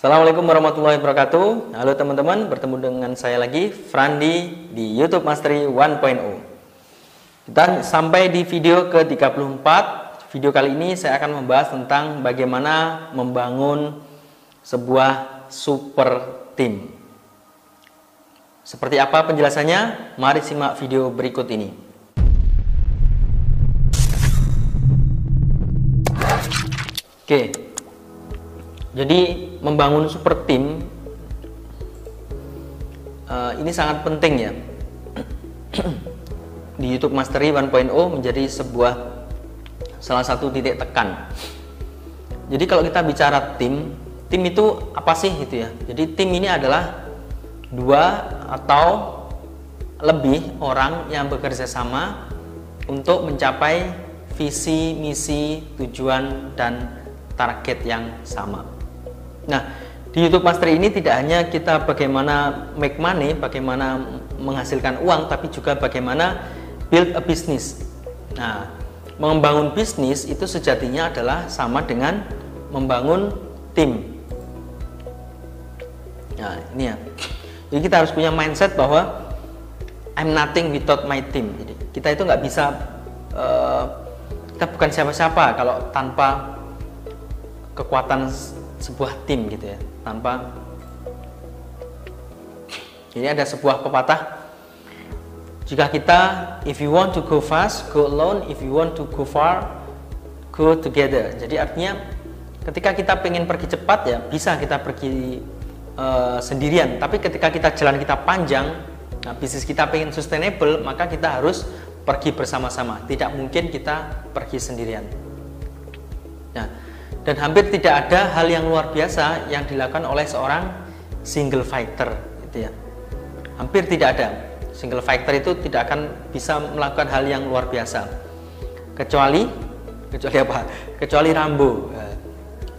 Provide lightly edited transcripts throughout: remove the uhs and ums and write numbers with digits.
Assalamualaikum warahmatullahi wabarakatuh. Halo teman-teman, bertemu dengan saya lagi, Frandi di YouTube Mastery 1.0. Kita sampai di video ke-34. Video kali ini saya akan membahas tentang bagaimana membangun sebuah super team. Seperti apa penjelasannya? Mari simak video berikut ini. Oke. Jadi membangun super team ini sangat penting ya. Di YouTube Mastery 1.0 menjadi salah satu titik tekan. Jadi kalau kita bicara tim itu apa sih gitu ya. Jadi tim ini adalah dua atau lebih orang yang bekerja sama untuk mencapai visi, misi, tujuan, dan target yang sama. Nah, di YouTube Mastery ini tidak hanya kita bagaimana make money, bagaimana menghasilkan uang, tapi juga bagaimana build a business. Nah, membangun bisnis itu sejatinya adalah sama dengan membangun tim. Nah, ini ya. Jadi kita harus punya mindset bahwa I'm nothing without my team. Jadi kita itu nggak bisa, kita bukan siapa-siapa kalau tanpa kekuatan sebuah tim gitu ya. Tanpa ini ada sebuah pepatah, jika kita if you want to go fast, go alone, if you want to go far, go together. Jadi artinya ketika kita pengen pergi cepat ya bisa kita pergi sendirian, tapi ketika kita jalan kita panjang, nah bisnis kita pengen sustainable, maka kita harus pergi bersama-sama. Tidak mungkin kita pergi sendirian. Nah, dan hampir tidak ada hal yang luar biasa yang dilakukan oleh seorang single fighter gitu ya. Hampir tidak ada. Single fighter itu tidak akan bisa melakukan hal yang luar biasa. Kecuali apa? Kecuali Rambo.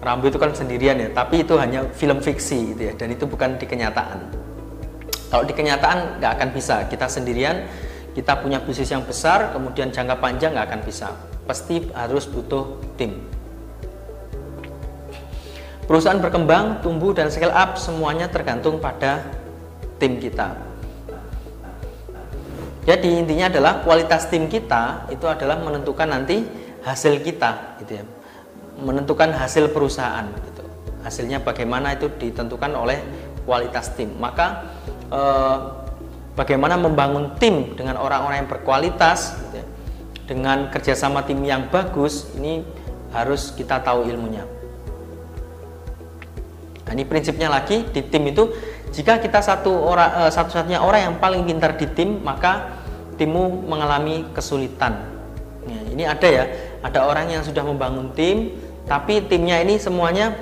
Rambo itu kan sendirian ya, tapi itu hanya film fiksi gitu ya, dan itu bukan di kenyataan. Kalau di kenyataan nggak akan bisa. Kita sendirian, kita punya bisnis yang besar, kemudian jangka panjang nggak akan bisa. Pasti harus butuh tim. Perusahaan berkembang, tumbuh, dan scale up semuanya tergantung pada tim kita. Jadi intinya adalah kualitas tim kita itu adalah menentukan nanti hasil kita, gitu ya. Menentukan hasil perusahaan. Gitu. Hasilnya bagaimana itu ditentukan oleh kualitas tim. Maka bagaimana membangun tim dengan orang-orang yang berkualitas, gitu ya, dengan kerjasama tim yang bagus, ini harus kita tahu ilmunya. Nah, ini prinsipnya lagi di tim itu, jika kita satu-satunya orang yang paling pintar di tim, maka timmu mengalami kesulitan. Nah, ini ada ya, ada orang yang sudah membangun tim, tapi timnya ini semuanya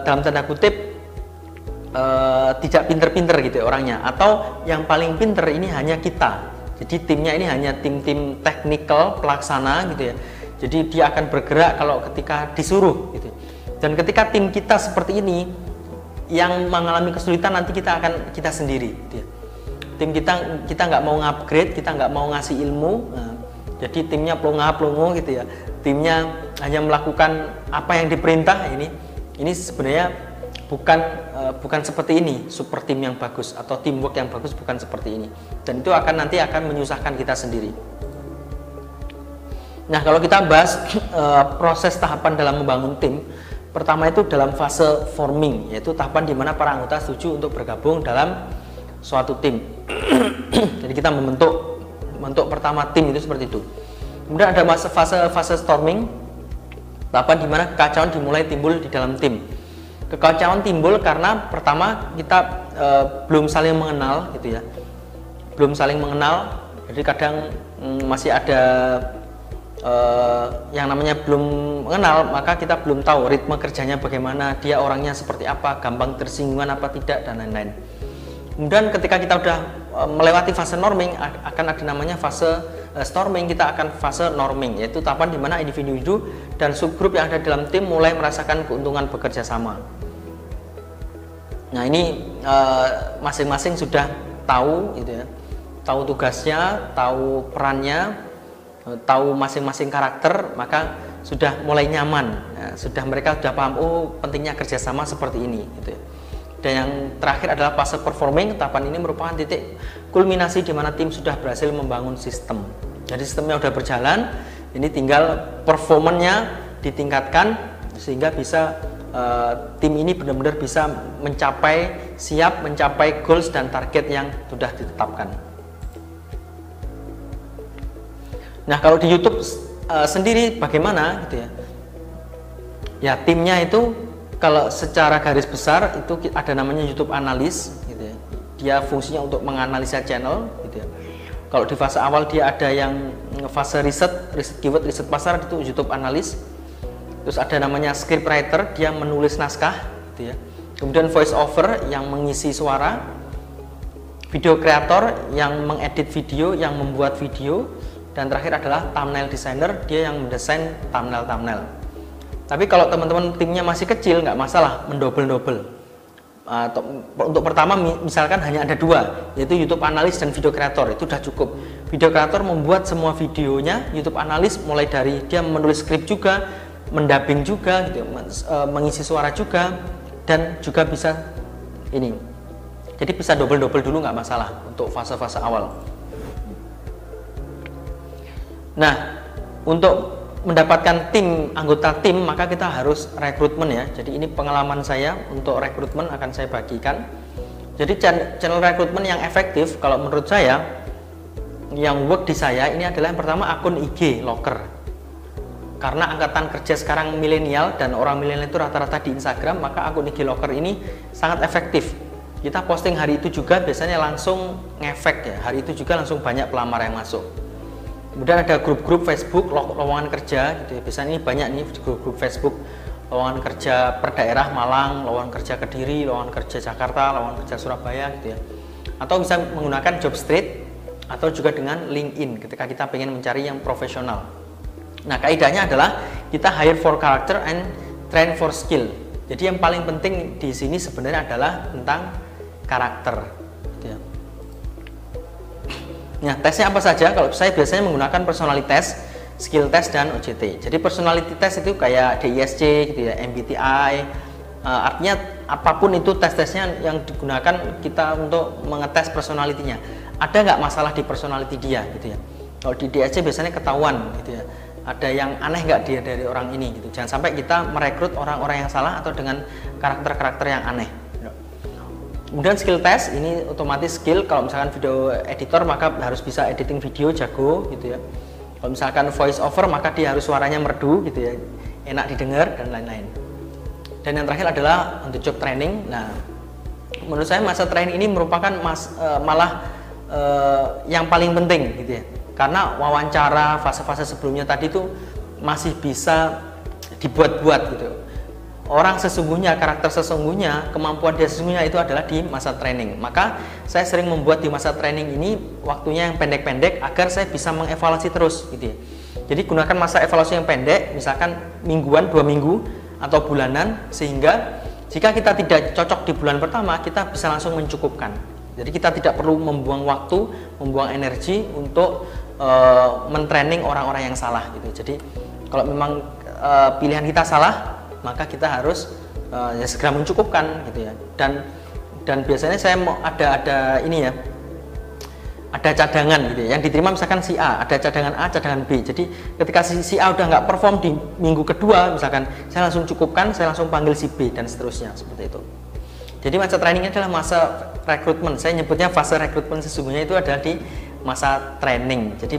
dalam tanda kutip tidak pinter-pinter gitu ya orangnya, atau yang paling pinter ini hanya kita. Jadi timnya ini hanya tim-tim technical pelaksana gitu ya. Jadi dia akan bergerak kalau ketika disuruh gitu. Dan ketika tim kita seperti ini, yang mengalami kesulitan nanti kita sendiri. Gitu. Tim kita nggak mau upgrade, kita nggak mau ngasih ilmu. Nah, jadi timnya pelongo gitu ya. Timnya hanya melakukan apa yang diperintah. Ini sebenarnya bukan seperti ini. Super tim yang bagus atau teamwork yang bagus bukan seperti ini. Dan itu nanti akan menyusahkan kita sendiri. Nah, kalau kita bahas proses tahapan dalam membangun tim. Pertama itu dalam fase forming, yaitu tahapan di mana para anggota setuju untuk bergabung dalam suatu tim. Jadi kita membentuk pertama tim itu seperti itu. Kemudian ada fase storming, tahapan di mana kekacauan dimulai timbul di dalam tim. Kekacauan timbul karena pertama kita belum saling mengenal gitu ya. Belum saling mengenal, jadi kadang masih ada yang namanya belum mengenal, maka kita belum tahu ritme kerjanya bagaimana, dia orangnya seperti apa, gampang tersinggungan apa tidak, dan lain-lain. Kemudian ketika kita udah melewati fase norming, akan ada namanya fase storming, kita akan fase norming, yaitu tahapan di mana individu dan subgrup yang ada dalam tim mulai merasakan keuntungan bekerja sama. Nah, ini masing-masing sudah tahu gitu ya, tahu tugasnya, tahu perannya. tahu masing-masing karakter, maka sudah mulai nyaman. Nah, mereka sudah paham, oh pentingnya kerjasama seperti ini gitu ya. Dan yang terakhir adalah fase performing. Tahapan ini merupakan titik kulminasi di mana tim sudah berhasil membangun sistem. Jadi sistemnya sudah berjalan, ini tinggal performanya ditingkatkan sehingga bisa tim ini benar-benar bisa siap mencapai goals dan target yang sudah ditetapkan. Nah, kalau di YouTube sendiri bagaimana gitu ya? Ya, timnya itu kalau secara garis besar itu ada namanya YouTube analis gitu ya. Dia fungsinya untuk menganalisa channel gitu ya. Kalau di fase awal dia ada yang fase riset keyword, riset pasar, itu YouTube analis. Terus ada namanya script writer, dia menulis naskah gitu ya. Kemudian voice over yang mengisi suara, video creator yang mengedit video, yang membuat video, dan terakhir adalah thumbnail designer, dia yang mendesain thumbnail. Tapi kalau teman-teman timnya masih kecil, nggak masalah mendobel. Untuk pertama misalkan hanya ada 2, yaitu YouTube analis dan video creator, itu sudah cukup. Video creator membuat semua videonya, YouTube analis mulai dari dia menulis skrip juga, mendubbing juga gitu, mengisi suara juga, dan juga bisa ini. Jadi bisa double dulu, nggak masalah untuk fase-fase awal. Nah, untuk mendapatkan anggota tim, maka kita harus rekrutmen ya. Jadi ini pengalaman saya untuk rekrutmen akan saya bagikan. Jadi channel rekrutmen yang efektif kalau menurut saya, yang work di saya ini adalah yang pertama akun IG locker. Karena angkatan kerja sekarang milenial dan orang milenial itu rata-rata di Instagram, maka akun IG locker ini sangat efektif. Kita posting hari itu juga biasanya langsung ngefek ya. Hari itu juga langsung banyak pelamar yang masuk. Kemudian ada grup-grup Facebook lowongan kerja gitu ya. Biasanya ini banyak nih grup-grup Facebook lowongan kerja per daerah, Malang, lowongan kerja Kediri, lowongan kerja Jakarta, lowongan kerja Surabaya gitu ya. Atau bisa menggunakan Jobstreet atau juga dengan LinkedIn ketika kita pengen mencari yang profesional. Nah, kaidahnya adalah kita hire for character and train for skill. Jadi yang paling penting di sini sebenarnya adalah tentang karakter. Gitu ya. Nah, tesnya apa saja? Kalau saya biasanya menggunakan personality test, skill test, dan OJT. Jadi personality test itu kayak DISC, gitu ya, MBTI. Artinya apapun itu tes-tesnya yang digunakan kita untuk mengetes personalitinya. Ada nggak masalah di personality dia, gitu ya? Kalau di DISC biasanya ketahuan, gitu ya. Ada yang aneh nggak dia dari orang ini gitu. Jangan sampai kita merekrut orang-orang yang salah atau dengan karakter-karakter yang aneh. Kemudian skill test ini otomatis skill. Kalau misalkan video editor maka harus bisa editing video, jago gitu ya. Kalau misalkan voice over maka dia harus suaranya merdu gitu ya, enak didengar dan lain-lain. Dan yang terakhir adalah on the job training. Nah, menurut saya masa training ini merupakan malah yang paling penting gitu ya. Karena wawancara fase-fase sebelumnya tadi itu masih bisa dibuat-buat gitu. Orang sesungguhnya, karakter sesungguhnya, kemampuan dia sesungguhnya itu adalah di masa training. Maka saya sering membuat di masa training ini waktunya yang pendek-pendek agar saya bisa mengevaluasi terus gitu ya. Jadi gunakan masa evaluasi yang pendek, misalkan mingguan, 2 minggu atau bulanan, sehingga jika kita tidak cocok di bulan pertama, kita bisa langsung mencukupkan. Jadi kita tidak perlu membuang waktu, membuang energi untuk mentraining orang-orang yang salah gitu. Jadi kalau memang pilihan kita salah, maka kita harus ya segera mencukupkan gitu ya. Dan biasanya saya mau ada ini ya, ada cadangan gitu ya, yang diterima misalkan si A, ada cadangan A, cadangan B. Jadi ketika si A udah nggak perform di minggu kedua misalkan, saya langsung cukupkan, saya langsung panggil si B dan seterusnya seperti itu. Jadi masa trainingnya adalah masa rekrutmen. Saya nyebutnya fase rekrutmen, sesungguhnya itu adalah di masa training. Jadi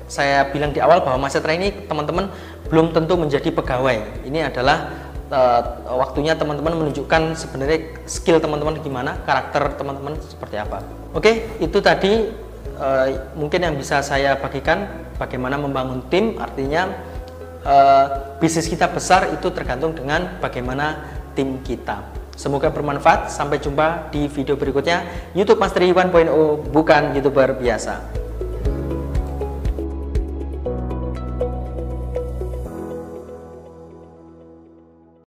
saya bilang di awal bahwa masa training teman-teman belum tentu menjadi pegawai. Ini adalah waktunya teman-teman menunjukkan sebenarnya skill teman-teman gimana, karakter teman-teman seperti apa. Oke, itu tadi mungkin yang bisa saya bagikan bagaimana membangun tim. Artinya bisnis kita besar itu tergantung dengan bagaimana tim kita. Semoga bermanfaat. Sampai jumpa di video berikutnya. YouTube Mastery 1.0 bukan YouTuber biasa.